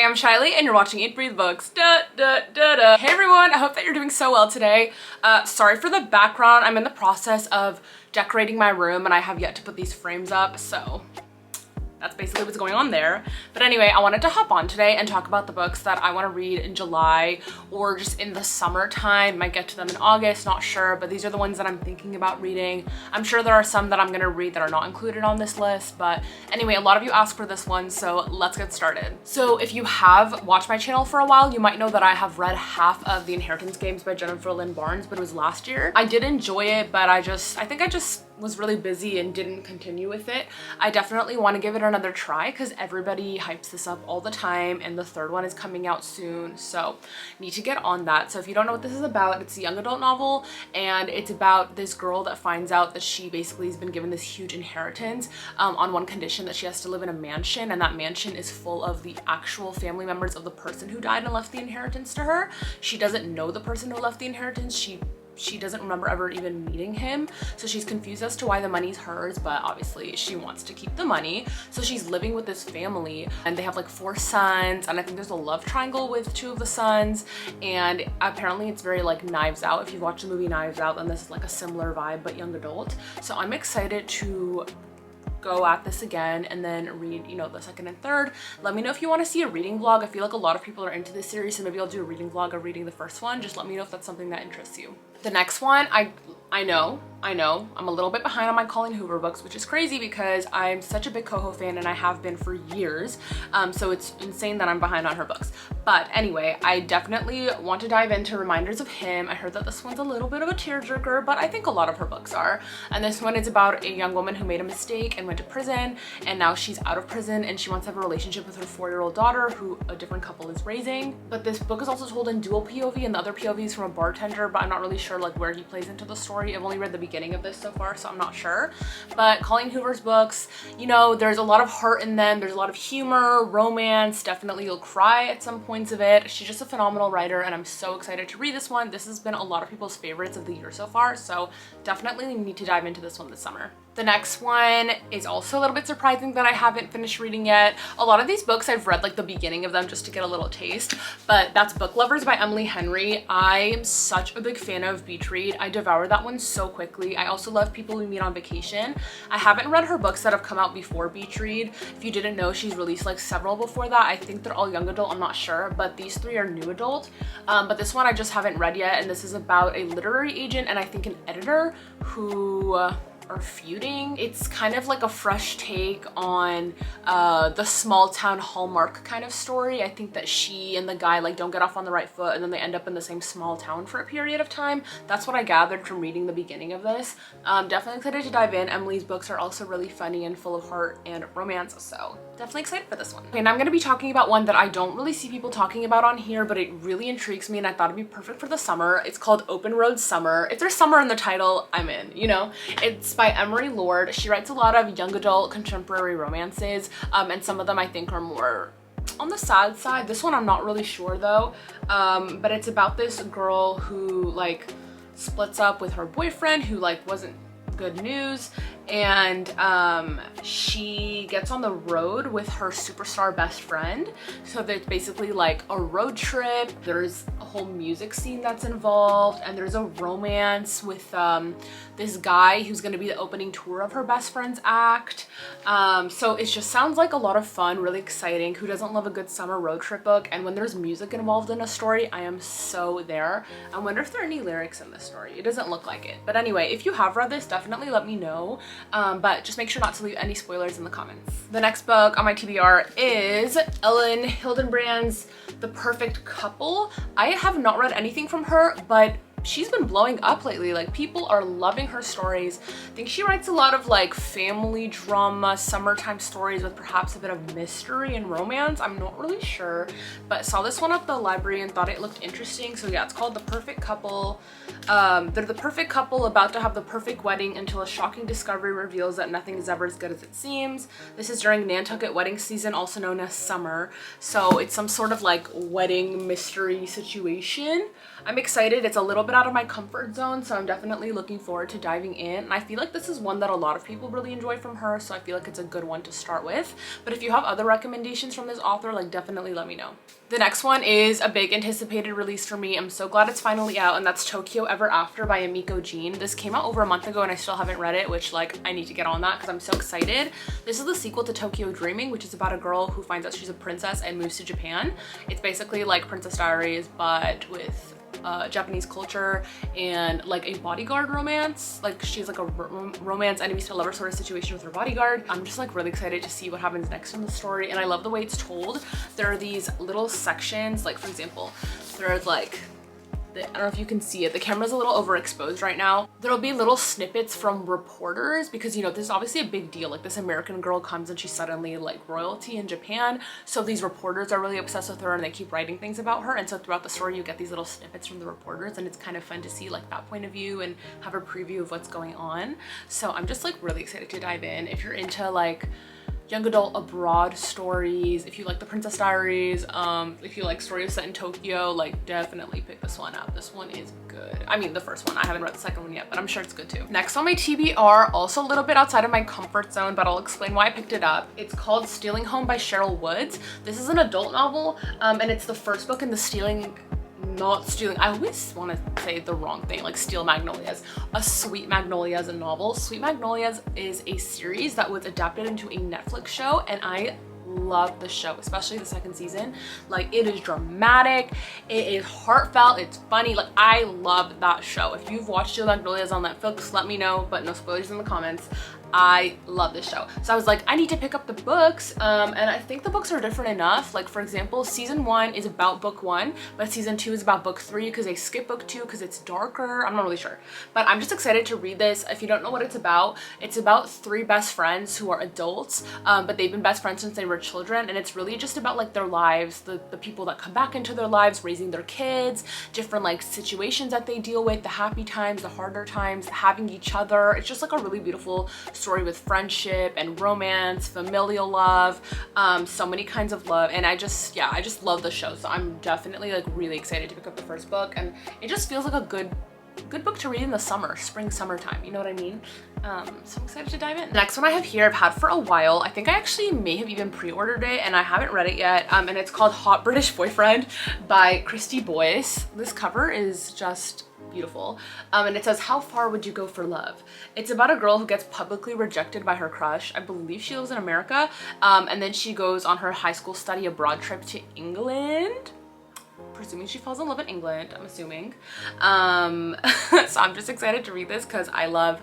I'm Shaily and you're watching Eat Breathe Books. Hey everyone, I hope that you're doing so well today. Sorry for the background. I'm in the process of decorating my room and I have yet to put these frames up, so that's basically what's going on there. But anyway, I wanted to hop on today and talk about the books that I want to read in July or just in the summertime. Might get to them in August, not sure, but these are the ones that I'm thinking about reading. I'm sure there are some that I'm going to read that are not included on this list, but anyway, a lot of you asked for this one, so let's get started. So if you have watched my channel for a while, you might know that I have read half of The Inheritance Games by Jennifer Lynn Barnes, but it was last year. I did enjoy it, but I think I just was really busy and didn't continue with it. I definitely want to give it another try because everybody hypes this up all the time and the third one is coming out soon, so need to get on that. So if you don't know what this is about, it's a young adult novel and it's about this girl that finds out that she basically has been given this huge inheritance on one condition, that she has to live in a mansion, and that mansion is full of the actual family members of the person who died and left the inheritance to her. She doesn't know the person who left the inheritance. She doesn't remember ever even meeting him, so she's confused as to why the money's hers, but obviously she wants to keep the money. So she's living with this family and they have like 4 sons, and I think there's a love triangle with 2 of the sons, and apparently it's very like Knives Out. If you've watched the movie Knives Out, then this is like a similar vibe but young adult. So I'm excited to go at this again and then read, you know, the second and third. Let me know if you want to see a reading vlog. I feel like a lot of people are into this series, so maybe I'll do a reading vlog of reading the first one. Just let me know if that's something that interests you. The next one, I know, I'm a little bit behind on my Colleen Hoover books, which is crazy because I'm such a big Coho fan and I have been for years. So it's insane that I'm behind on her books. But anyway, I definitely want to dive into Reminders of Him. I heard that this one's a little bit of a tearjerker, but I think a lot of her books are. And this one is about a young woman who made a mistake and went to prison, and now she's out of prison and she wants to have a relationship with her 4-year-old daughter who a different couple is raising. But this book is also told in dual POV, and the other POV is from a bartender, but I'm not really sure like where he plays into the story. I've only read the beginning of this so far, so I'm not sure. But Colleen Hoover's books, you know, there's a lot of heart in them. There's a lot of humor, romance. Definitely you'll cry at some points of it. She's just a phenomenal writer and I'm so excited to read this one. This has been a lot of people's favorites of the year so far, so definitely need to dive into this one this summer. The next one is also a little bit surprising that I haven't finished reading yet. A lot of these books I've read like the beginning of them just to get a little taste, but that's Book Lovers by Emily Henry. I am such a big fan of Beach Read. I devoured that one so quickly. I also love People We Meet on Vacation. I haven't read her books that have come out before Beach Read. If you didn't know, she's released like several before that. I think they're all young adult, I'm not sure, but these 3 are new adult. But this one I just haven't read yet, and this is about a literary agent and I think an editor who are feuding. It's kind of like a fresh take on the small town Hallmark kind of story. I think that she and the guy like don't get off on the right foot and then they end up in the same small town for a period of time. That's what I gathered from reading the beginning of this. Definitely excited to dive in. Emily's books are also really funny and full of heart and romance, so definitely excited for this one. Okay, and I'm going to be talking about one that I don't really see people talking about on here, but it really intrigues me and I thought it'd be perfect for the summer. It's called Open Road Summer. If there's summer in the title, I'm in, you know. It's by Emery Lord. She writes a lot of young adult contemporary romances, and some of them I think are more on the sad side. This one I'm not really sure though, but it's about this girl who like splits up with her boyfriend who like wasn't good news, and she gets on the road with her superstar best friend. So there's basically like a road trip. There's a whole music scene that's involved, and there's a romance with this guy who's going to be the opening tour of her best friend's act. So it just sounds like a lot of fun, really exciting. Who doesn't love a good summer road trip book? And when there's music involved in a story, I am so there. I wonder if there are any lyrics in this story. It doesn't look like it, but anyway, if you have read this, definitely let me know, but just make sure not to leave any spoilers in the comments. The next book on my TBR is Ellen Hildenbrand's The Perfect Couple. I have not read anything from her, but she's been blowing up lately. Like, people are loving her stories. I think she writes a lot of like family drama, summertime stories with perhaps a bit of mystery and romance. I'm not really sure, but saw this one at the library and thought it looked interesting. So yeah, it's called The Perfect Couple. They're the perfect couple about to have the perfect wedding until a shocking discovery reveals that nothing is ever as good as it seems. This is during Nantucket wedding season, also known as summer. So it's some sort of like wedding mystery situation. I'm excited. It's a little bit out of my comfort zone, so I'm definitely looking forward to diving in. And I feel like this is one that a lot of people really enjoy from her, so I feel like it's a good one to start with. But if you have other recommendations from this author, like definitely let me know. The next one is a big anticipated release for me. I'm so glad it's finally out, and that's Tokyo Ever After by Emiko Jean. This came out over a month ago and I still haven't read it, which like I need to get on that because I'm so excited. This is the sequel to Tokyo Dreaming, which is about a girl who finds out she's a princess and moves to Japan. It's basically like Princess Diaries but with Japanese culture and like a bodyguard romance. Like she's like a romance enemies to lover sort of situation with her bodyguard. I'm just like really excited to see what happens next in the story, and I love the way it's told. There are these little sections, like for example, there's like I don't know if you can see it. The camera's a little overexposed right now. There'll be little snippets from reporters because, you know, this is obviously a big deal. Like this American girl comes and she's suddenly like royalty in Japan. So these reporters are really obsessed with her and they keep writing things about her. And so throughout the story, you get these little snippets from the reporters, and it's kind of fun to see like that point of view and have a preview of what's going on. So I'm just like really excited to dive in. If you're into like young adult abroad stories, if you like the Princess Diaries, if you like stories set in Tokyo, like definitely pick this one up. This one is good. I mean the first one, I haven't read the second one yet, but I'm sure it's good too. Next on my TBR, also a little bit outside of my comfort zone, but I'll explain why I picked it up. It's called Stealing Home by Cheryl Woods. This is an adult novel, and it's the first book in the I always want to say the wrong thing, like Steel Magnolias. A Sweet Magnolias, a novel. Sweet Magnolias is a series that was adapted into a Netflix show, and I love the show, especially the second season. Like it is dramatic, it is heartfelt, it's funny. Like I love that show. If you've watched Steel Magnolias on Netflix, let me know, but no spoilers in the comments. I love this show. So I was like, I need to pick up the books, and I think the books are different enough. Like for example, season 1 is about book 1, but season 2 is about book 3 because they skip book 2 because it's darker. I'm not really sure, but I'm just excited to read this. If you don't know what it's about 3 best friends who are adults, but they've been best friends since they were children, and it's really just about like their lives, the people that come back into their lives, raising their kids, different like situations that they deal with, the happy times, the harder times, having each other. It's just like a really beautiful story with friendship and romance, familial love, so many kinds of love, and I just love the show. So I'm definitely like really excited to pick up the first book, and it just feels like a good book to read in the summertime, you know what I mean? So I'm excited to dive in. The next one I have here I've had for a while. I think I actually may have even pre-ordered it and I haven't read it yet, and it's called Hot British Boyfriend by Christy Boyce. This cover is just beautiful, and it says, how far would you go for love? It's about a girl who gets publicly rejected by her crush. I believe she lives in America, and then she goes on her high school study abroad trip to England. Presuming she falls in love in England, I'm assuming. So I'm just excited to read this because I love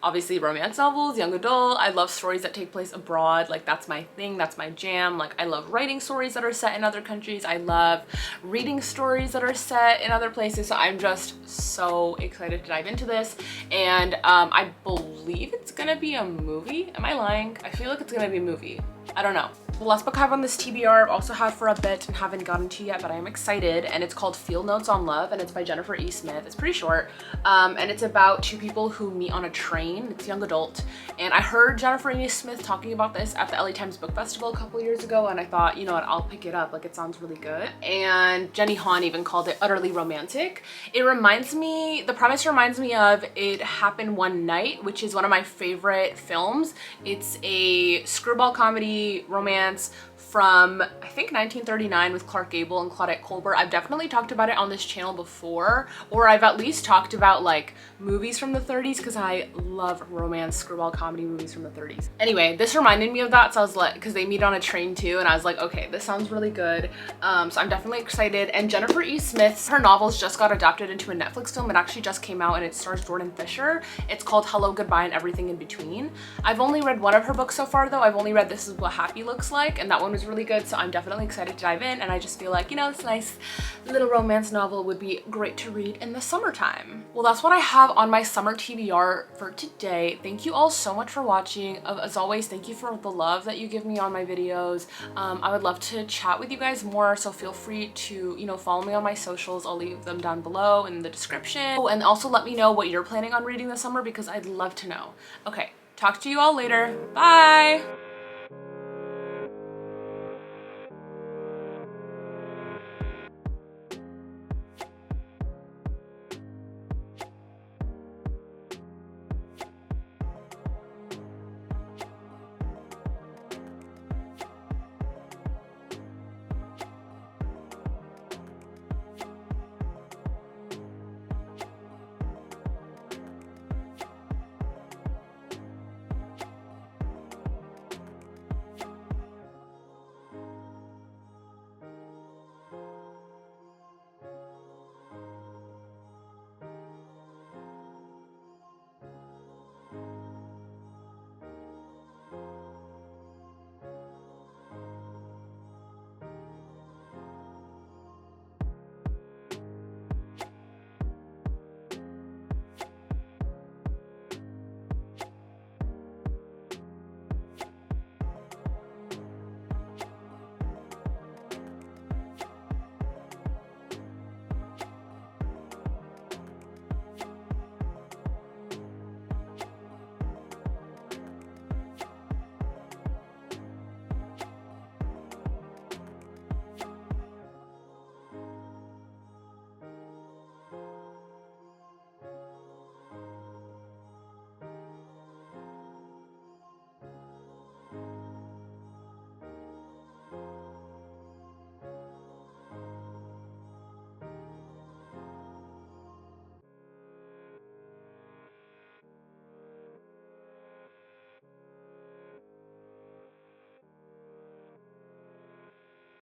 obviously romance novels, young adult. I love stories that take place abroad. Like that's my thing, that's my jam. Like I love writing stories that are set in other countries. I love reading stories that are set in other places. So I'm just so excited to dive into this, and I believe it's gonna be a movie. Am I lying? I feel like it's gonna be a movie. I don't know. The last book I have on this TBR I've also had for a bit and haven't gotten to yet, but I am excited, and it's called Field Notes on Love, and it's by Jennifer E. Smith. It's pretty short, and it's about 2 people who meet on a train. It's young adult, and I heard Jennifer E. Smith talking about this at the LA Times Book Festival a couple years ago, and I thought, you know what, I'll pick it up. Like it sounds really good. And Jenny Han even called it utterly romantic. The premise reminds me of It Happened One Night, which is one of my favorite films. It's a screwball comedy romance from I think 1939 with Clark Gable and Claudette Colbert. I've definitely talked about it on this channel before, or I've at least talked about like movies from the 30s because I love romance screwball comedy movies from the 30s. Anyway, this reminded me of that, so I was like, because they meet on a train too, and I was like, okay, this sounds really good. So I'm definitely excited. And Jennifer E. Smith's, her novels just got adapted into a Netflix film. It actually just came out, and it stars Jordan Fisher. It's called Hello, Goodbye, and Everything in Between. I've only read one of her books so far though. I've only read This Is What Happy Looks Like, and that one was really good. So I'm definitely excited to dive in, and I just feel like, you know, this nice little romance novel would be great to read in the summertime. Well, that's what I have on my summer TBR for today. Thank you all so much for watching. As always, thank you for the love that you give me on my videos. I would love to chat with you guys more, so feel free to, you know, follow me on my socials. I'll leave them down below in the description. Oh, and also let me know what you're planning on reading this summer because I'd love to know. Okay, talk to you all later. Bye!